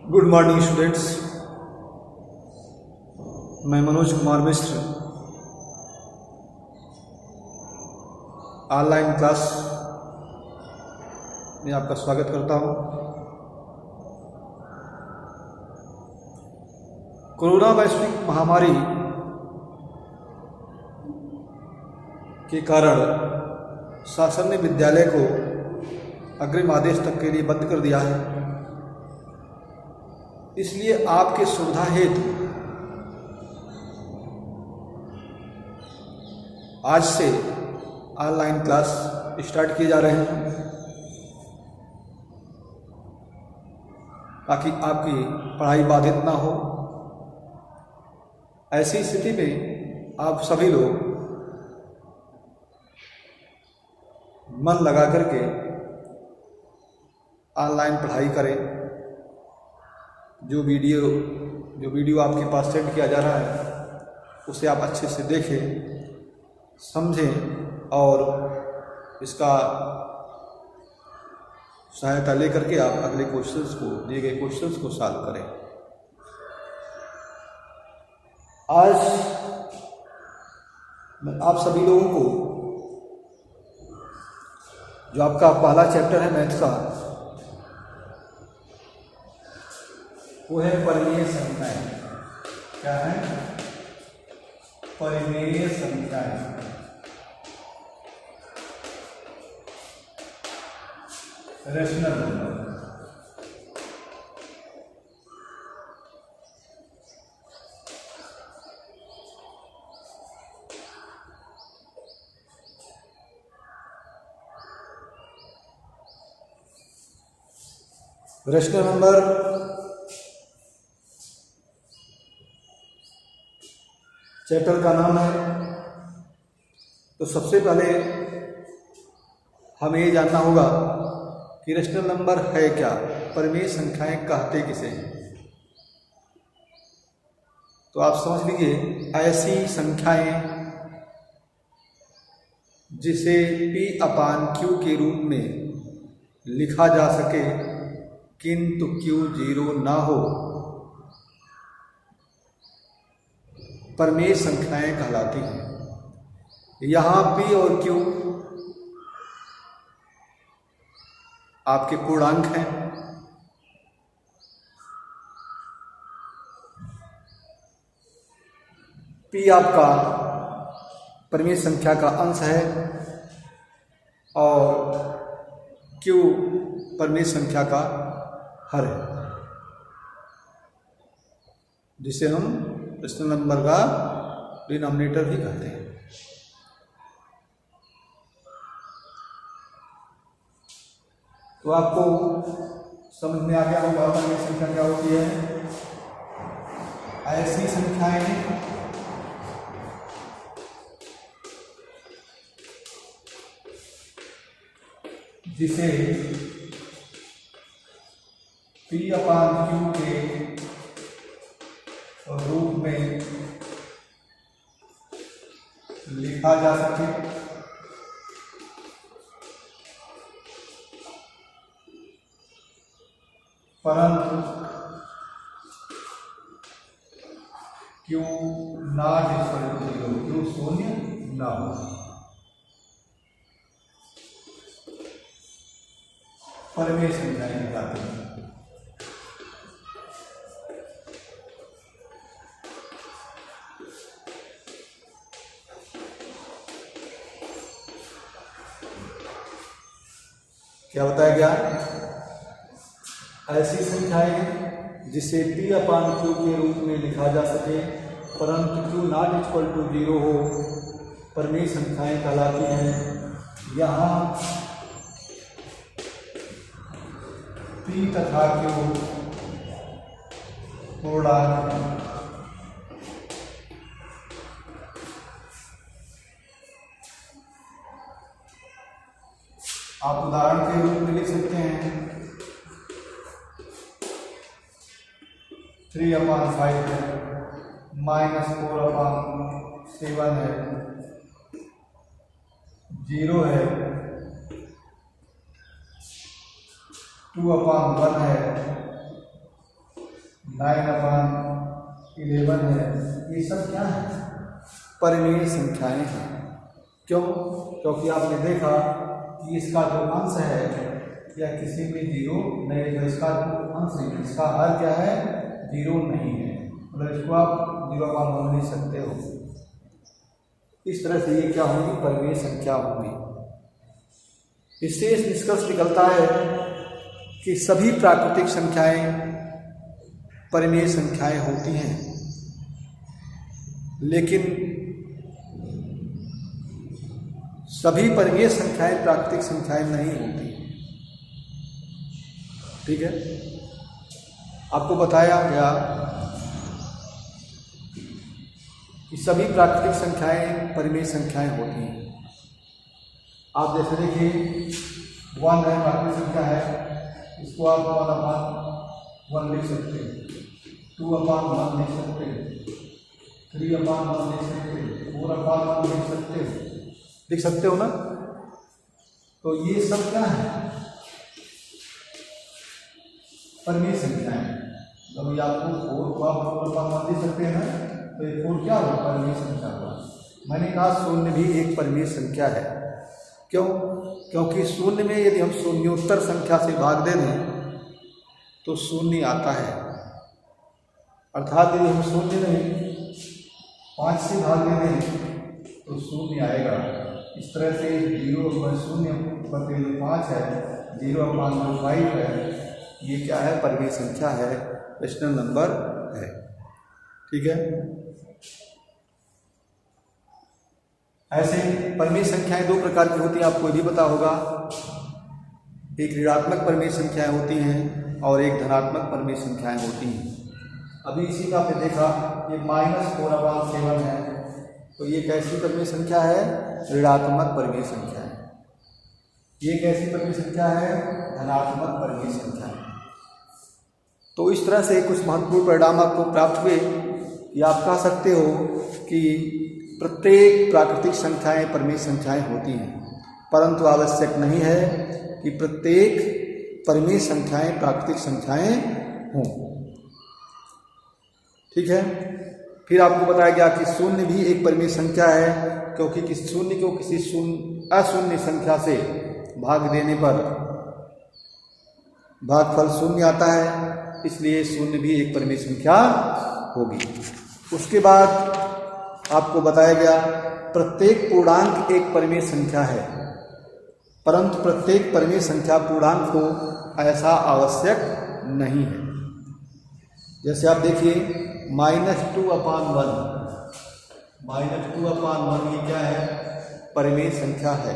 Good morning students. मैं Manoj Kumar Mishra online class में आपका स्वागत करता हूं। कोरोना वैश्विक महामारी के कारण शासन ने विद्यालय को अग्रिम आदेश तक के लिए बंद कर दिया है। इसलिए आपके सुविधा हेतु आज से ऑनलाइन क्लास स्टार्ट किए जा रहे हैं, ताकि आपकी पढ़ाई बाधित ना हो। ऐसी स्थिति में आप सभी लोग मन लगा करके ऑनलाइन पढ़ाई करें। जो वीडियो आपके पास सेंड किया जा रहा है उसे आप अच्छे से देखें, समझें और इसका सहायता लेकर के आप अगले दिए गए क्वेश्चंस को सॉल्व करें। आज मैं आप सभी लोगों को जो आपका पहला चैप्टर है मैथ्स का, वो है परिमेय संख्याएं। क्या है? परिमेय संख्याएं। Rational number. Rational number chapter का नाम है। तो सबसे पहले हमें ये जानना होगा कि रेशनल नंबर है क्या, परिमेय संख्याएं कहते किसे हैं। तो आप समझ लीजिए, ऐसी संख्याएं जिसे P/Q के रूप में लिखा जा सके किंतु Q 0 ना हो, परिमेय संख्याएं कहलाती हैं। यहाँ P और Q आपके पूर्णांक हैं। P आपका परिमेय संख्या का अंश है और Q परिमेय संख्या का हर है, जिसे हम रेशनल नंबर का डिनोमिनेटर भी कहते हैं। तो आपको समझ में आ गया होगा परिमेय संख्या क्या होती है। ऐसी संख्याएं जिसे P/Q के रूप में लिखा जा सके, परंतु Q not equal to 0, Q शून्य ना हो। परिमेय संख्याएं बताते हैं। क्या बताया गया? ऐसी संख्याएं जिसे P/Q के रूप में लिखा जा सके परंतु Q नॉट इक्वल टू 0 हो, परिमेय संख्याएं कहलाती हैं। यहाँ P तथा Q पूर्णांक हैं। आप उदाहरण के रूप में लिख सकते हैं 3/5 है, -4/7 है, 0 है, 2/1 है, 9/11 है, ये सब क्या है? परिमेय संख्याएं हैं। क्यों? क्योंकि आपने देखा कि इसका जो अंश है या किसी में जीरो नहीं, तो इसका जो अंश है इसका हर क्या है? जीरो नहीं है, मतलब इसको आप 0/1 ले सकते हो। इस तरह से ये क्या होंगी? परिमेय संख्या होंगी। इससे इस निष्कर्ष निकलता है कि सभी प्राकृतिक संख्याएं परिमेय संख्याएं होती हैं, लेकिन सभी परिमेय संख्याएं प्राकृतिक संख्याएं नहीं होती। ठीक है, आपको बताया गया कि सभी प्राकृतिक संख्याएं परिमेय संख्याएं होती हैं। आप जैसे देखिए 1 है, प्राकृतिक संख्या है, इसको आप 1/1 लिख सकते हैं, 2/1 लिख सकते हैं, 3/1 लिख सकते हैं, 4/1 लिख सकते हो, लिख सकते हो ना। तो ये सब क्या है? परिमेय संख्याएं। जब ये आपको 4 को आप 4/1 लिख सकते हैं ना, तो ये 4 क्या होगा? परिमेय संख्या होगा। मैंने कहा शून्य भी एक परिमेय संख्या है। क्यों? क्योंकि शून्य में यदि हम शून्योत्तर संख्या से भाग दे दें तो शून्य आता है, अर्थात यदि हम शून्य में 5 से भाग दे दें तो शून्य आएगा। इस तरह से 0/0/5 है, 0/5 है, ये क्या है? परिमेय संख्या है, रेशनल नंबर है। ठीक है, ऐसे परिमेय संख्याएं 2 प्रकार की होती हैं, आपको भी पता होगा। एक ऋणात्मक परिमेय संख्याएं होती हैं और एक धनात्मक परिमेय संख्याएं होती हैं। अभी इसी का आपने देखा ये -4/7 है, तो ये कैसी परिमेय संख्या है? ऋणात्मक परिमेय संख्या है। ये कैसी परिमेय संख्या है? धनात्मक परिमेय संख्या है। तो इस तरह से कुछ महत्वपूर्ण परिणाम आपको प्राप्त हुए कि आप कह सकते हो कि प्रत्येक प्राकृतिक संख्याएं परिमेय संख्याएं होती हैं, परंतु आवश्यक नहीं है कि प्रत्येक परिमेय संख्याएं प्राकृतिक संख्याएं हों। ठीक है, फिर आपको बताया गया कि शून्य भी एक परिमेय संख्या है, क्योंकि किसी शून्य को किसी अशून्य संख्या से भाग देने पर भागफल शून्य आता है, इसलिए शून्य भी एक परिमेय संख्या होगी। उसके बाद आपको बताया गया प्रत्येक पूर्णांक एक परिमेय संख्या है, परंतु प्रत्येक परिमेय संख्या पूर्णांक हो ऐसा आवश्यक नहीं है। जैसे आप देखिए -2/1, ये क्या है? परिमेय संख्या है।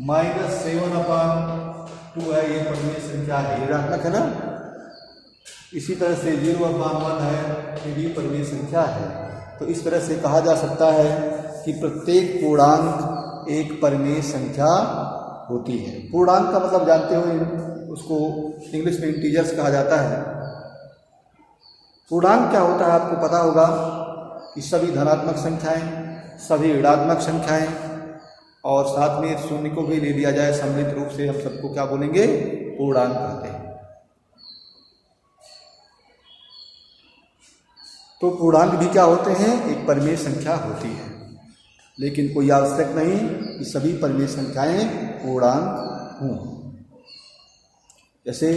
-7/2 है, ये परिमेय संख्या है, ऋणात्मक है ना। इसी तरह से 0/1 है, ये भी परिमेय संख्या है। तो इस तरह से कहा जा सकता है कि प्रत्येक पूर्णांक एक परिमेय संख्या होती है। पूर्णांक का मतलब जानते हो, उसको इंग्लिश में इंटीजर्स कहा जाता है। पूर्णांक क्या होता है आपको पता होगा कि सभी धनात्मक संख्याएं, सभी ऋणात्मक संख्याएं और साथ में शून्य को भी ले लिया जाए सम्मिलित रूप से, हम सबको क्या बोलेंगे? पूर्णांक कहते हैं। तो पूर्णांक भी क्या होते हैं? एक परिमेय संख्या होती है, लेकिन कोई आवश्यक नहीं कि सभी परिमेय संख्याएं पूर्णांक हों। जैसे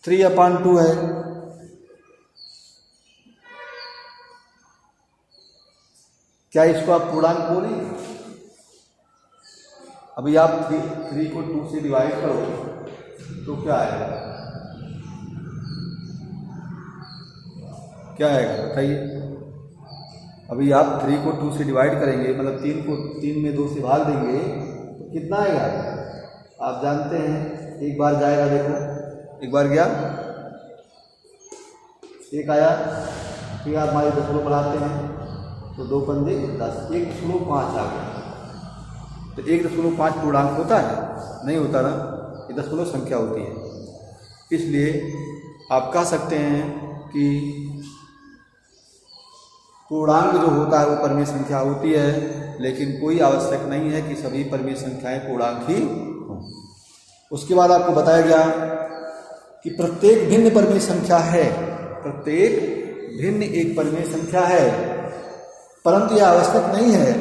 3/2 है, क्या इसको आप पूर्णांक बोलेंगे? अभी आप 3 को 2 से डिवाइड करो तो क्या आएगा? क्या आएगा बताइए? अभी आप 3 को 2 से डिवाइड करेंगे, मतलब 3 को 3 में 2 से भाग देंगे तो कितना आएगा? आप जानते हैं, एक बार जाएगा, देखो एक बार गया, एक आया, फिर आप हमारे दशमलव बढ़ाते हैं तो 2 पंजे 10, 1.5 आ गया। तो 1.5 पूर्णांक होता है? नहीं होता ना, ये दशमलव संख्या होती है। इसलिए आप कह सकते हैं कि पूर्णांक जो होता है वो परिमेय संख्या होती है, लेकिन कोई आवश्यक नहीं है कि सभी परिमेय संख्याएं पूर्णांक ही हों। उसके बाद आपको बताया गया कि प्रत्येक भिन्न परिमेय संख्या है, प्रत्येक भिन्न एक परिमेय संख्या है, परंतु यह आवश्यक नहीं है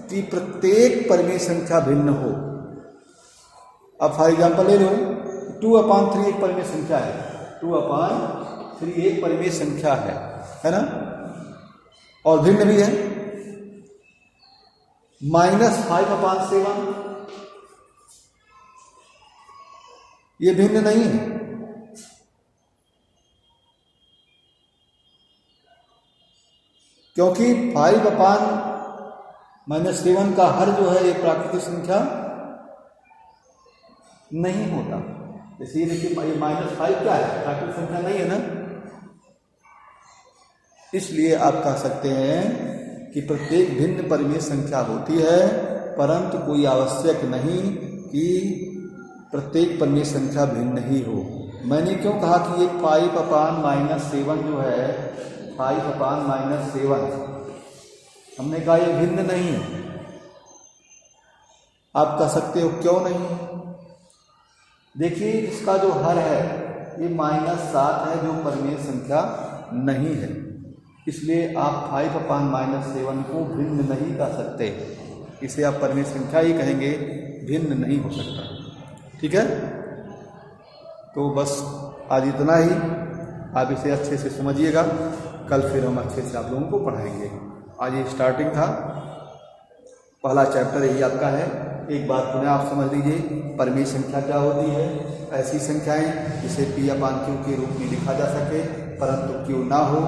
कि प्रत्येक परिमेय संख्या भिन्न हो। अब फॉर एग्जाम्पल ले लो, 2/3 एक परिमेय संख्या है, 2/3 एक परिमेय संख्या है ना, और भिन्न भी है। -5/7 ये भिन्न नहीं है, क्योंकि 5/-7 का हर जो है एक प्राकृतिक संख्या नहीं होता। इसलिए देखिए ये -5 क्या है, प्राकृतिक संख्या नहीं है ना। इसलिए आप कह सकते हैं कि प्रत्येक भिन्न परिमेय संख्या होती है, परंतु कोई आवश्यक नहीं कि प्रत्येक परिमेय संख्या भिन्न ही हो। मैंने क्यों कहा कि ये 5/-7 जो है, 5/-7 हमने कहा ये भिन्न नहीं है। आप कह सकते हो क्यों नहीं? देखिए इसका जो हर है ये -7 है, जो परिमेय संख्या नहीं है, इसलिए आप 5/-7 को भिन्न नहीं कह सकते। इसे आप परिमेय संख्या ही कहेंगे, भिन्न नहीं हो सकता। ठीक है, तो बस आज इतना ही। आप इसे अच्छे से समझिएगा, कल फिर हम अच्छे से आप लोगों को पढ़ाएंगे। आज ये स्टार्टिंग था, पहला चैप्टर यही आपका है। एक बात पुनः आप समझ लीजिए, परिमेय संख्या क्या होती है? ऐसी संख्याएं जिसे P/Q के रूप में लिखा जा सके परंतु Q ना हो,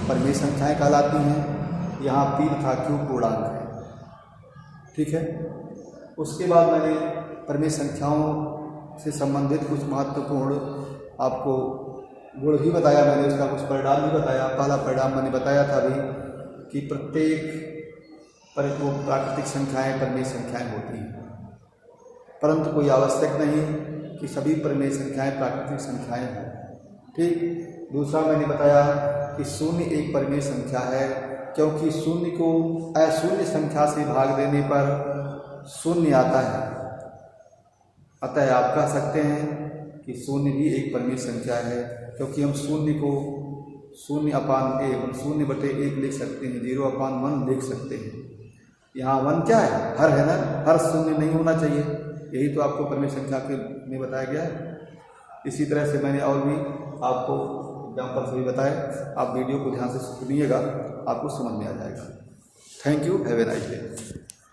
परिमेय संख्याएं कहलाती हैं। यहाँ P तथा Q पूर्णांक है। ठीक है, उसके बाद मैंने परिमेय संख्याओं से संबंधित कुछ महत्वपूर्ण आपको गुण भी बताया, मैंने उसका कुछ परिणाम भी बताया। पहला परिणाम मैंने बताया था अभी कि प्रत्येक प्राकृतिक संख्याएं परिमेय संख्याएं होती हैं, परंतु कोई आवश्यक नहीं कि सभी परिमेय संख्याएं प्राकृतिक संख्याएं हों। ठीक, दूसरा मैंने बताया कि शून्य एक परिमेय संख्या है, क्योंकि शून्य को अशून्य संख्या से भाग देने पर शून्य आता है। अतः आप कह सकते हैं कि शून्य भी एक परिमेय संख्या है, क्योंकि हम शून्य को 0/1 लिख सकते हैं, 0/1 लिख सकते हैं। यहाँ 1 क्या है? हर है ना, हर शून्य नहीं होना चाहिए। यही तो आपको परिमेय संख्या के में बताया गया है। इसी तरह से मैंने और भी आपको एग्जाम्पल से भी बताए। आप वीडियो को ध्यान से सुनिएगा, आपको समझ में आ जाएगा। Thank you, have a nice day.